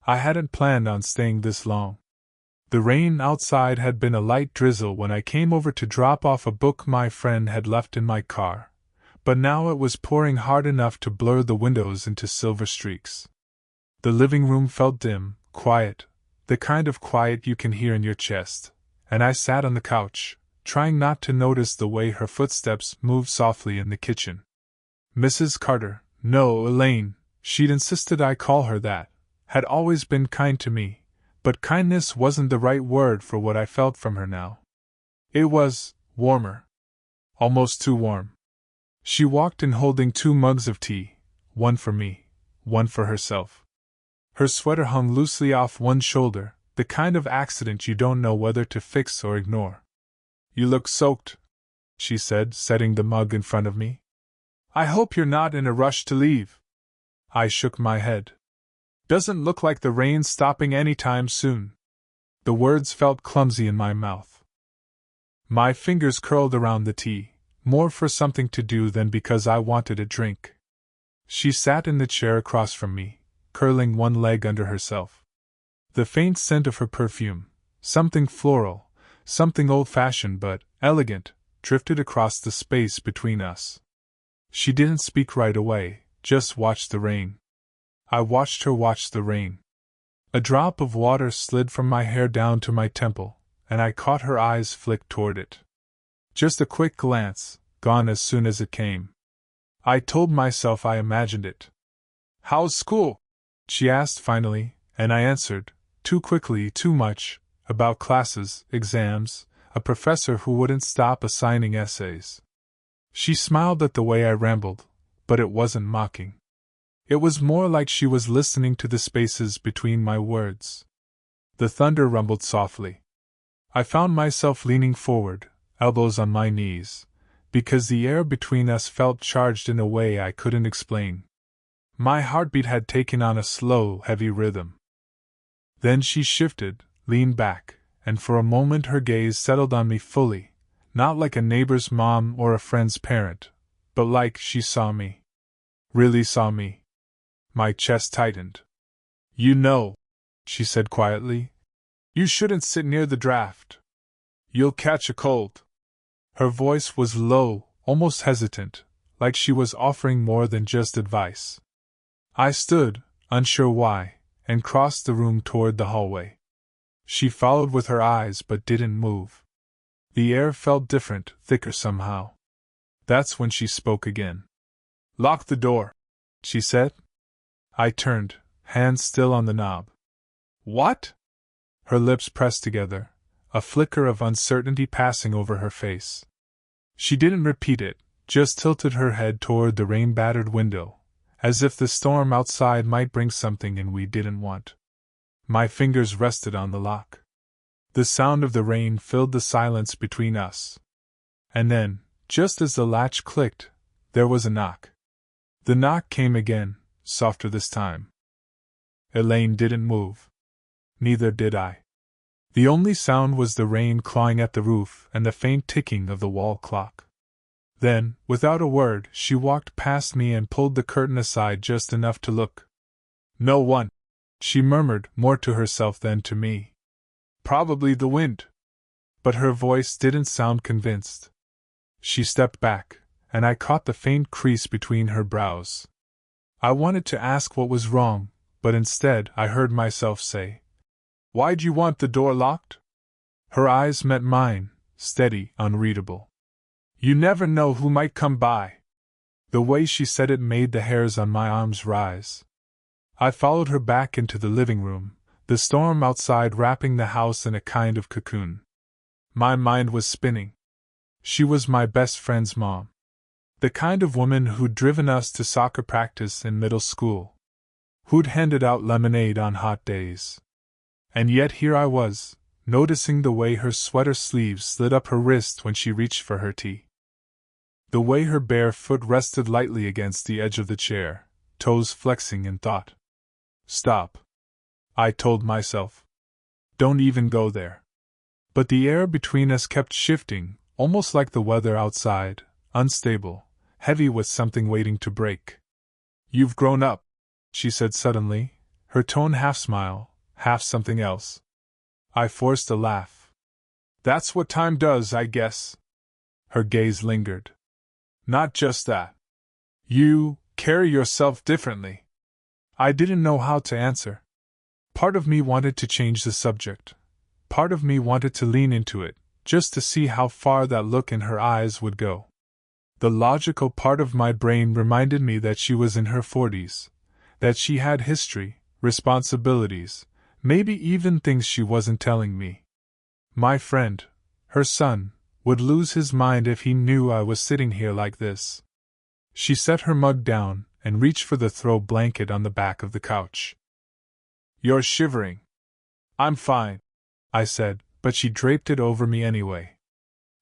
I hadn't planned on staying this long. The rain outside had been a light drizzle when I came over to drop off a book my friend had left in my car, but now it was pouring hard enough to blur the windows into silver streaks. The living room felt dim, quiet, the kind of quiet you can hear in your chest, and I sat on the couch, trying not to notice the way her footsteps moved softly in the kitchen. Mrs. Carter, no, Elaine, she'd insisted I call her that, had always been kind to me, but kindness wasn't the right word for what I felt from her now. It was warmer. Almost too warm. She walked in holding 2 mugs of tea, one for me, one for herself. Her sweater hung loosely off one shoulder, the kind of accident you don't know whether to fix or ignore. "You look soaked," she said, setting the mug in front of me. "I hope you're not in a rush to leave." I shook my head. "Doesn't look like the rain's stopping any time soon." The words felt clumsy in my mouth. My fingers curled around the tea, more for something to do than because I wanted a drink. She sat in the chair across from me, curling one leg under herself. The faint scent of her perfume, something floral, something old-fashioned but elegant, drifted across the space between us. She didn't speak right away, just watched the rain. I watched her watch the rain. A drop of water slid from my hair down to my temple, and I caught her eyes flick toward it. Just a quick glance, gone as soon as it came. I told myself I imagined it. "How's school?" she asked finally, and I answered, too quickly, too much, about classes, exams, a professor who wouldn't stop assigning essays. She smiled at the way I rambled, but it wasn't mocking. It was more like she was listening to the spaces between my words. The thunder rumbled softly. I found myself leaning forward, elbows on my knees, because the air between us felt charged in a way I couldn't explain. My heartbeat had taken on a slow, heavy rhythm. Then she shifted, leaned back, and for a moment her gaze settled on me fully, not like a neighbor's mom or a friend's parent, but like she saw me. Really saw me. My chest tightened. "You know," she said quietly, "you shouldn't sit near the draft. You'll catch a cold." Her voice was low, almost hesitant, like she was offering more than just advice. I stood, unsure why, and crossed the room toward the hallway. She followed with her eyes but didn't move. The air felt different, thicker somehow. That's when she spoke again. "Lock the door," she said. I turned, hands still on the knob. "What?" Her lips pressed together, a flicker of uncertainty passing over her face. She didn't repeat it, just tilted her head toward the rain-battered window, as if the storm outside might bring something in we didn't want. My fingers rested on the lock. The sound of the rain filled the silence between us. And then, just as the latch clicked, there was a knock. The knock came again, softer this time. Elaine didn't move. Neither did I. The only sound was the rain clawing at the roof and the faint ticking of the wall clock. Then, without a word, she walked past me and pulled the curtain aside just enough to look. "No one," she murmured, more to herself than to me. "Probably the wind." But her voice didn't sound convinced. She stepped back, and I caught the faint crease between her brows. I wanted to ask what was wrong, but instead I heard myself say, "Why'd you want the door locked?" Her eyes met mine, steady, unreadable. "You never know who might come by." The way she said it made the hairs on my arms rise. I followed her back into the living room, the storm outside wrapping the house in a kind of cocoon. My mind was spinning. She was my best friend's mom. The kind of woman who'd driven us to soccer practice in middle school. Who'd handed out lemonade on hot days. And yet here I was, noticing the way her sweater sleeves slid up her wrist when she reached for her tea. The way her bare foot rested lightly against the edge of the chair, toes flexing in thought. "Stop," I told myself. "Don't even go there." But the air between us kept shifting, almost like the weather outside, unstable, heavy with something waiting to break. "You've grown up," she said suddenly, her tone half smile, half something else. I forced a laugh. That's what time does, I guess. Her gaze lingered. Not just that. You carry yourself differently. I didn't know how to answer. Part of me wanted to change the subject. Part of me wanted to lean into it, just to see how far that look in her eyes would go. The logical part of my brain reminded me that she was in her 40s, that she had history, responsibilities, maybe even things she wasn't telling me. My friend, her son, would lose his mind if he knew I was sitting here like this. She set her mug down and reached for the throw blanket on the back of the couch. You're shivering. I'm fine, I said, but she draped it over me anyway.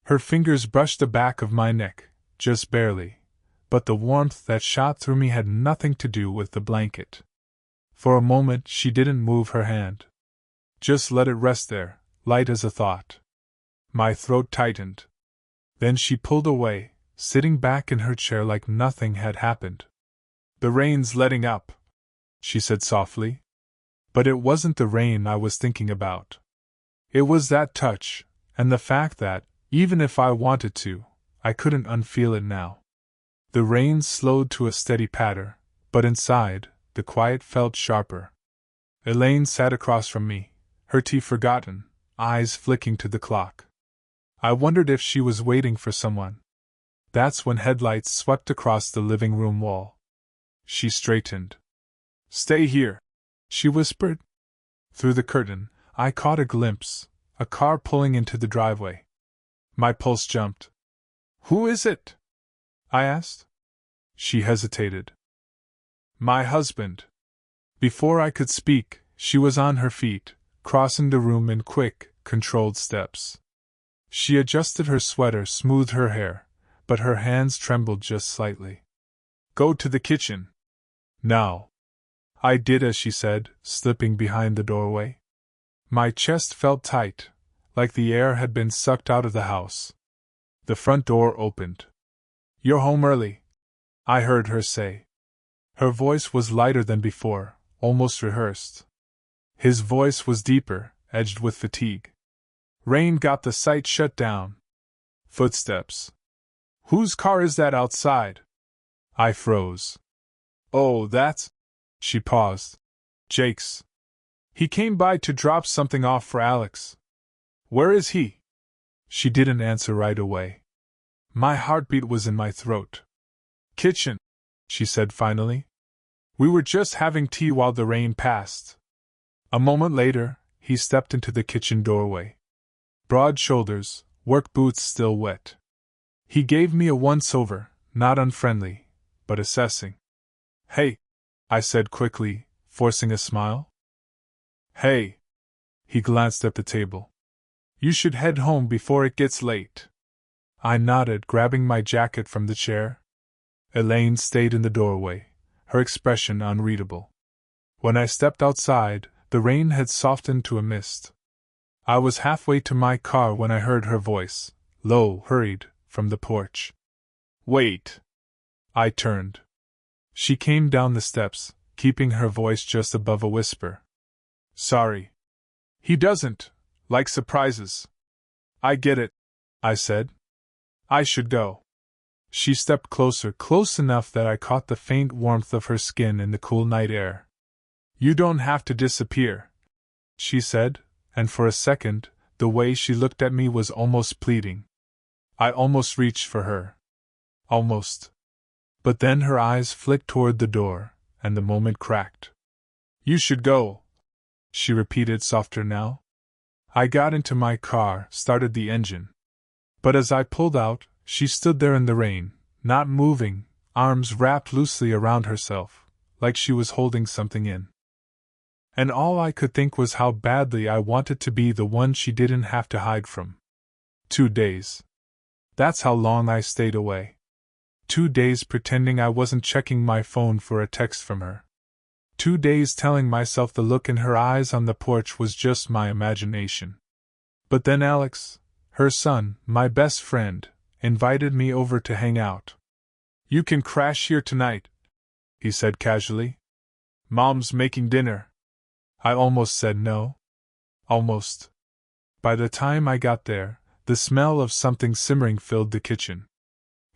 Her fingers brushed the back of my neck, just barely, but the warmth that shot through me had nothing to do with the blanket. For a moment she didn't move her hand. Just let it rest there, light as a thought. My throat tightened. Then she pulled away, sitting back in her chair like nothing had happened. The rain's letting up, she said softly. But it wasn't the rain I was thinking about. It was that touch, and the fact that, even if I wanted to, I couldn't unfeel it now. The rain slowed to a steady patter, but inside, the quiet felt sharper. Elaine sat across from me, her tea forgotten, eyes flicking to the clock. I wondered if she was waiting for someone. That's when headlights swept across the living room wall. She straightened. Stay here, she whispered. Through the curtain, I caught a glimpse, a car pulling into the driveway. My pulse jumped. Who is it? I asked. She hesitated. My husband. Before I could speak, she was on her feet, crossing the room in quick, controlled steps. She adjusted her sweater, smoothed her hair, but her hands trembled just slightly. Go to the kitchen. Now. I did as she said, slipping behind the doorway. My chest felt tight, like the air had been sucked out of the house. The front door opened. You're home early, I heard her say. Her voice was lighter than before, almost rehearsed. His voice was deeper, edged with fatigue. Rain got the site shut down. Footsteps. Whose car is that outside? I froze. Oh, that's... She paused. Jake's. He came by to drop something off for Alex. Where is he? She didn't answer right away. My heartbeat was in my throat. Kitchen, she said finally. We were just having tea while the rain passed. A moment later, he stepped into the kitchen doorway. Broad shoulders, work boots still wet. He gave me a once-over, not unfriendly, but assessing. Hey, I said quickly, forcing a smile. Hey. He glanced at the table. You should head home before it gets late. I nodded, grabbing my jacket from the chair. Elaine stayed in the doorway, her expression unreadable. When I stepped outside, the rain had softened to a mist. I was halfway to my car when I heard her voice, low, hurried, from the porch. Wait. I turned. She came down the steps, keeping her voice just above a whisper. Sorry. He doesn't like surprises. I get it, I said. I should go. She stepped closer, close enough that I caught the faint warmth of her skin in the cool night air. You don't have to disappear, she said, and for a second, the way she looked at me was almost pleading. I almost reached for her. Almost. But then her eyes flicked toward the door, and the moment cracked. You should go, she repeated softer now. I got into my car, started the engine. But as I pulled out, she stood there in the rain, not moving, arms wrapped loosely around herself, like she was holding something in. And all I could think was how badly I wanted to be the one she didn't have to hide from. 2 days. That's how long I stayed away. 2 days pretending I wasn't checking my phone for a text from her. 2 days telling myself the look in her eyes on the porch was just my imagination. But then Alex, her son, my best friend, invited me over to hang out. You can crash here tonight, he said casually. Mom's making dinner. I almost said no. Almost. By the time I got there, the smell of something simmering filled the kitchen.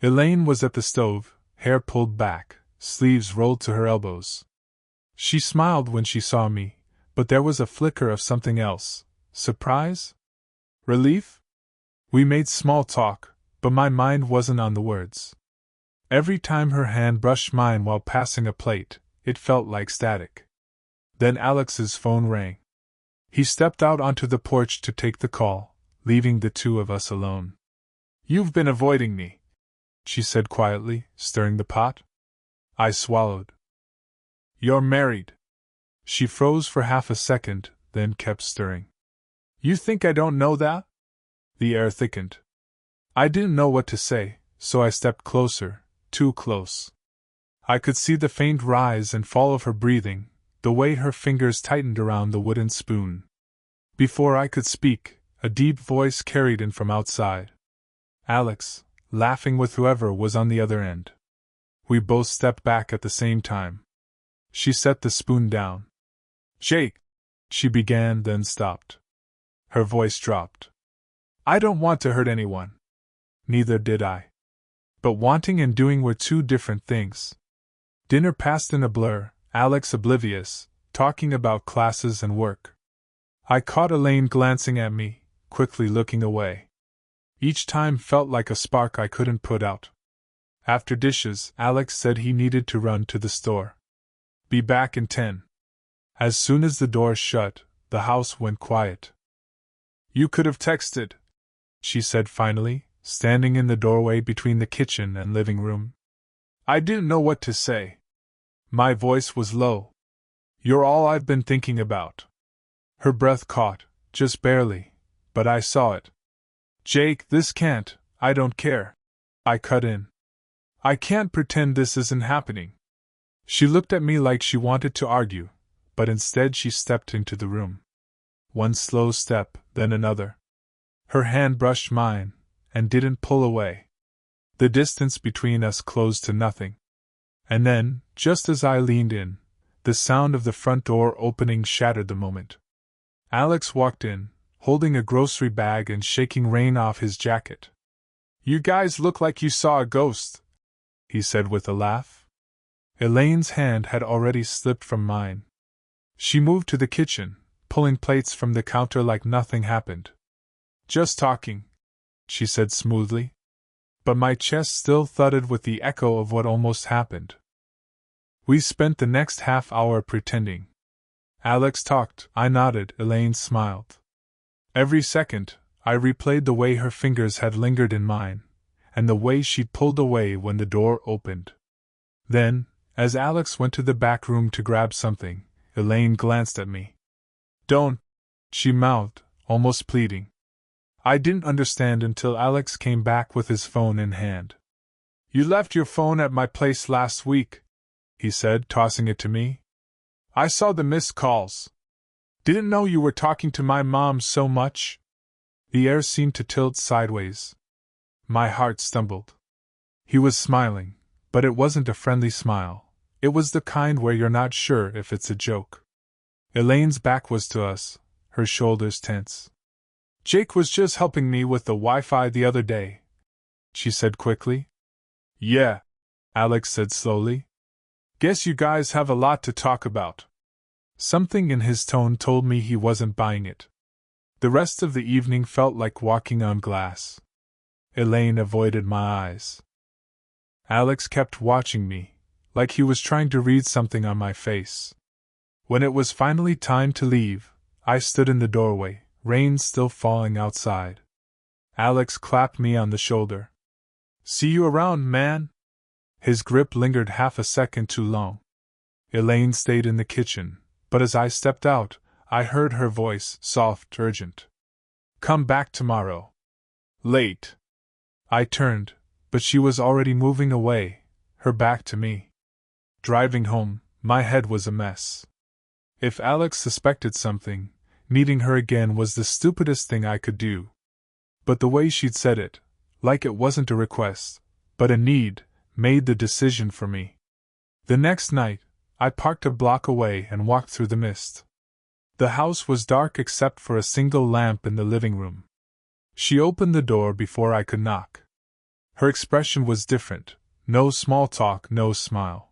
Elaine was at the stove, hair pulled back, sleeves rolled to her elbows. She smiled when she saw me, but there was a flicker of something else. Surprise? Relief? We made small talk, but my mind wasn't on the words. Every time her hand brushed mine while passing a plate, it felt like static. Then Alex's phone rang. He stepped out onto the porch to take the call, leaving the two of us alone. "You've been avoiding me," she said quietly, stirring the pot. I swallowed. "You're married." She froze for half a second, then kept stirring. "You think I don't know that?" The air thickened. I didn't know what to say, so I stepped closer, too close. I could see the faint rise and fall of her breathing, the way her fingers tightened around the wooden spoon. Before I could speak, a deep voice carried in from outside. Alex, laughing with whoever was on the other end. We both stepped back at the same time. She set the spoon down. "Jake," she began, then stopped. Her voice dropped. "I don't want to hurt anyone." Neither did I. But wanting and doing were two different things. Dinner passed in a blur, Alex oblivious, talking about classes and work. I caught Elaine glancing at me, quickly looking away. Each time felt like a spark I couldn't put out. After dishes, Alex said he needed to run to the store. "Be back in 10. As soon as the door shut, the house went quiet. "You could have texted," she said finally, standing in the doorway between the kitchen and living room. I didn't know what to say. My voice was low. "You're all I've been thinking about." Her breath caught, just barely, but I saw it. "Jake, this can't, I don't care." I cut in. "I can't pretend this isn't happening." She looked at me like she wanted to argue, but instead she stepped into the room. One slow step, then another. Her hand brushed mine, and didn't pull away. The distance between us closed to nothing. And then, just as I leaned in, the sound of the front door opening shattered the moment. Alex walked in, holding a grocery bag and shaking rain off his jacket. "You guys look like you saw a ghost," he said with a laugh. Elaine's hand had already slipped from mine. She moved to the kitchen, pulling plates from the counter like nothing happened. "Just talking," she said smoothly. But my chest still thudded with the echo of what almost happened. We spent the next half hour pretending. Alex talked, I nodded, Elaine smiled. Every second, I replayed the way her fingers had lingered in mine, and the way she'd pulled away when the door opened. Then, as Alex went to the back room to grab something, Elaine glanced at me. "Don't," she mouthed, almost pleading. I didn't understand until Alex came back with his phone in hand. "You left your phone at my place last week," he said, tossing it to me. "I saw the missed calls. Didn't know you were talking to my mom so much." The air seemed to tilt sideways. My heart stumbled. He was smiling, but it wasn't a friendly smile. It was the kind where you're not sure if it's a joke. Elaine's back was to us, her shoulders tense. "Jake was just helping me with the Wi-Fi the other day," she said quickly. "Yeah," Alex said slowly. "Guess you guys have a lot to talk about." Something in his tone told me he wasn't buying it. The rest of the evening felt like walking on glass. Elaine avoided my eyes. Alex kept watching me, like he was trying to read something on my face. When it was finally time to leave, I stood in the doorway, rain still falling outside. Alex clapped me on the shoulder. "See you around, man." His grip lingered half a second too long. Elaine stayed in the kitchen, but as I stepped out, I heard her voice, soft, urgent. "Come back tomorrow." "Late." I turned, but she was already moving away, her back to me. Driving home, my head was a mess. If Alex suspected something, meeting her again was the stupidest thing I could do. But the way she'd said it, like it wasn't a request, but a need, made the decision for me. The next night, I parked a block away and walked through the mist. The house was dark except for a single lamp in the living room. She opened the door before I could knock. Her expression was different. No small talk, no smile.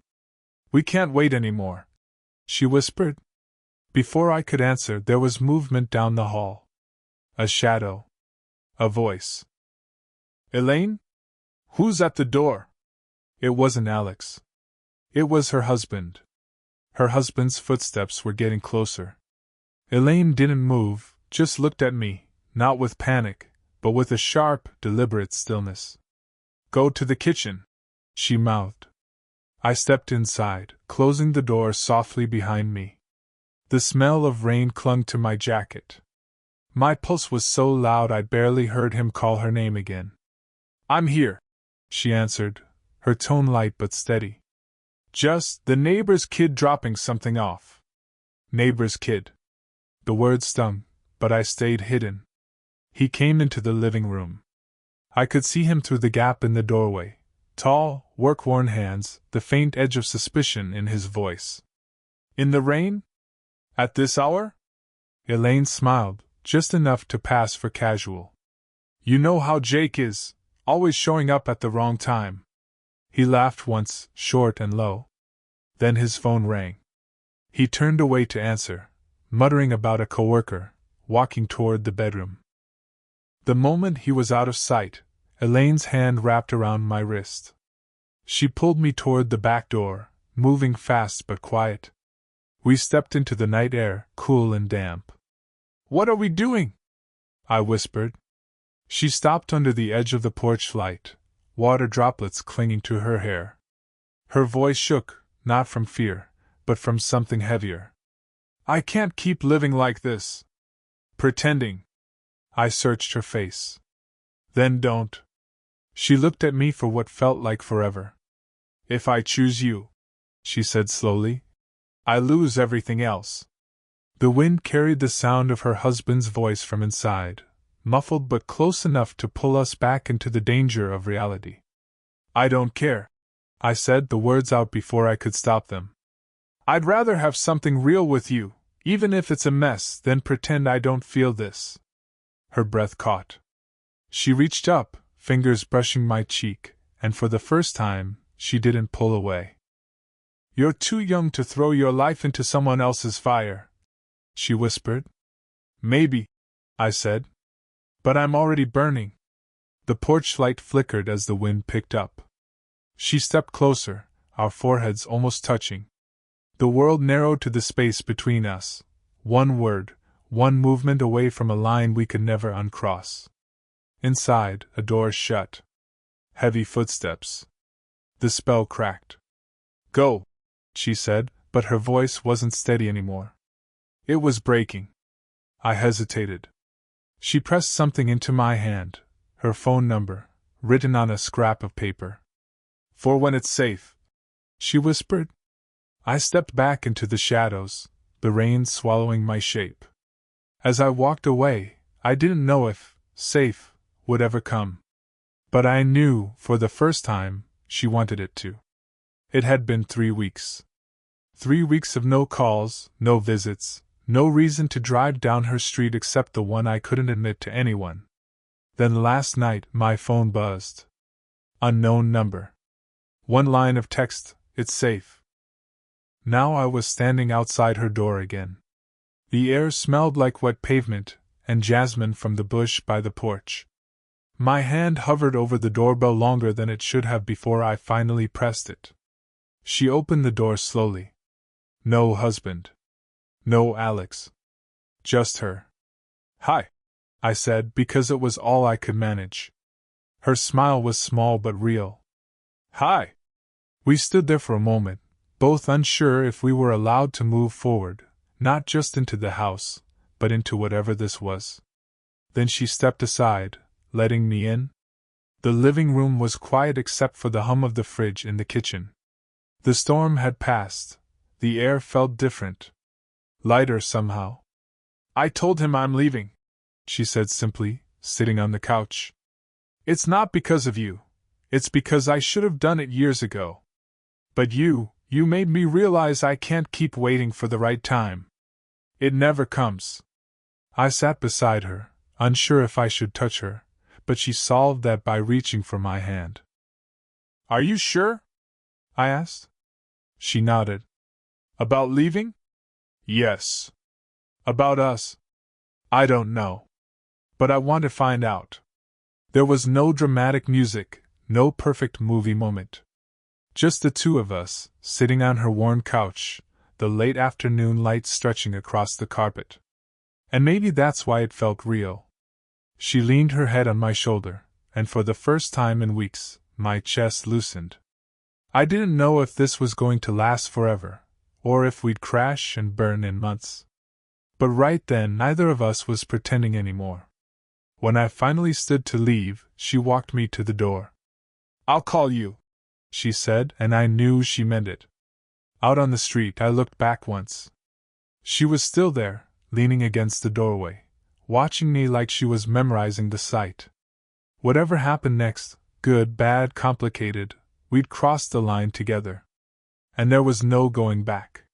"We can't wait anymore," she whispered. Before I could answer, there was movement down the hall. A shadow. A voice. "Elaine? Who's at the door?" It wasn't Alex. It was her husband. Her husband's footsteps were getting closer. Elaine didn't move, just looked at me, not with panic, but with a sharp, deliberate stillness. "Go to the kitchen," she mouthed. I stepped inside, closing the door softly behind me. The smell of rain clung to my jacket. My pulse was so loud I barely heard him call her name again. "I'm here," she answered, her tone light but steady. "Just the neighbor's kid dropping something off." Neighbor's kid. The word stung, but I stayed hidden. He came into the living room. I could see him through the gap in the doorway. Tall, work-worn hands, the faint edge of suspicion in his voice. "In the rain? At this hour?" Elaine smiled, just enough to pass for casual. "You know how Jake is, always showing up at the wrong time." He laughed once, short and low. Then his phone rang. He turned away to answer, muttering about a coworker, walking toward the bedroom. The moment he was out of sight, Elaine's hand wrapped around my wrist. She pulled me toward the back door, moving fast but quiet. We stepped into the night air, cool and damp. "What are we doing?" I whispered. She stopped under the edge of the porch light, water droplets clinging to her hair. Her voice shook, not from fear, but from something heavier. "I can't keep living like this. Pretending." I searched her face. "Then don't." She looked at me for what felt like forever. "If I choose you," she said slowly, "I lose everything else." The wind carried the sound of her husband's voice from inside, muffled but close enough to pull us back into the danger of reality. "I don't care," I said, the words out before I could stop them. "I'd rather have something real with you, even if it's a mess, than pretend I don't feel this." Her breath caught. She reached up, fingers brushing my cheek, and for the first time, she didn't pull away. "You're too young to throw your life into someone else's fire," she whispered. "Maybe," I said. "But I'm already burning." The porch light flickered as the wind picked up. She stepped closer, our foreheads almost touching. The world narrowed to the space between us. One word, one movement away from a line we could never uncross. Inside, a door shut. Heavy footsteps. The spell cracked. "Go," she said, but her voice wasn't steady anymore. It was breaking. I hesitated. She pressed something into my hand, her phone number, written on a scrap of paper. "For when it's safe," she whispered. I stepped back into the shadows, the rain swallowing my shape. As I walked away, I didn't know if safe would ever come. But I knew, for the first time, she wanted it to. It had been 3 weeks. 3 weeks of no calls, no visits, no reason to drive down her street except the one I couldn't admit to anyone. Then last night my phone buzzed. Unknown number. One line of text, "It's safe." Now I was standing outside her door again. The air smelled like wet pavement, and jasmine from the bush by the porch. My hand hovered over the doorbell longer than it should have before I finally pressed it. She opened the door slowly. No husband. No Alex. Just her. "Hi," I said, because it was all I could manage. Her smile was small but real. "Hi." We stood there for a moment, both unsure if we were allowed to move forward, not just into the house, but into whatever this was. Then she stepped aside, letting me in. The living room was quiet except for the hum of the fridge in the kitchen. The storm had passed. The air felt different. Lighter somehow. "I told him I'm leaving," she said simply, sitting on the couch. "It's not because of you. It's because I should have done it years ago. But you made me realize I can't keep waiting for the right time." It never comes. I sat beside her, unsure if I should touch her, but she solved that by reaching for my hand. Are you sure? I asked. She nodded. About leaving? Yes. About us? I don't know. But I want to find out. There was no dramatic music, no perfect movie moment. Just the two of us, sitting on her worn couch, the late afternoon light stretching across the carpet. And maybe that's why it felt real. She leaned her head on my shoulder, and for the first time in weeks, my chest loosened. I didn't know if this was going to last forever, or if we'd crash and burn in months. But right then, neither of us was pretending anymore. When I finally stood to leave, she walked me to the door. I'll call you, she said, and I knew she meant it. Out on the street, I looked back once. She was still there, leaning against the doorway, watching me like she was memorizing the sight. Whatever happened next, good, bad, complicated, we'd crossed the line together. And there was no going back.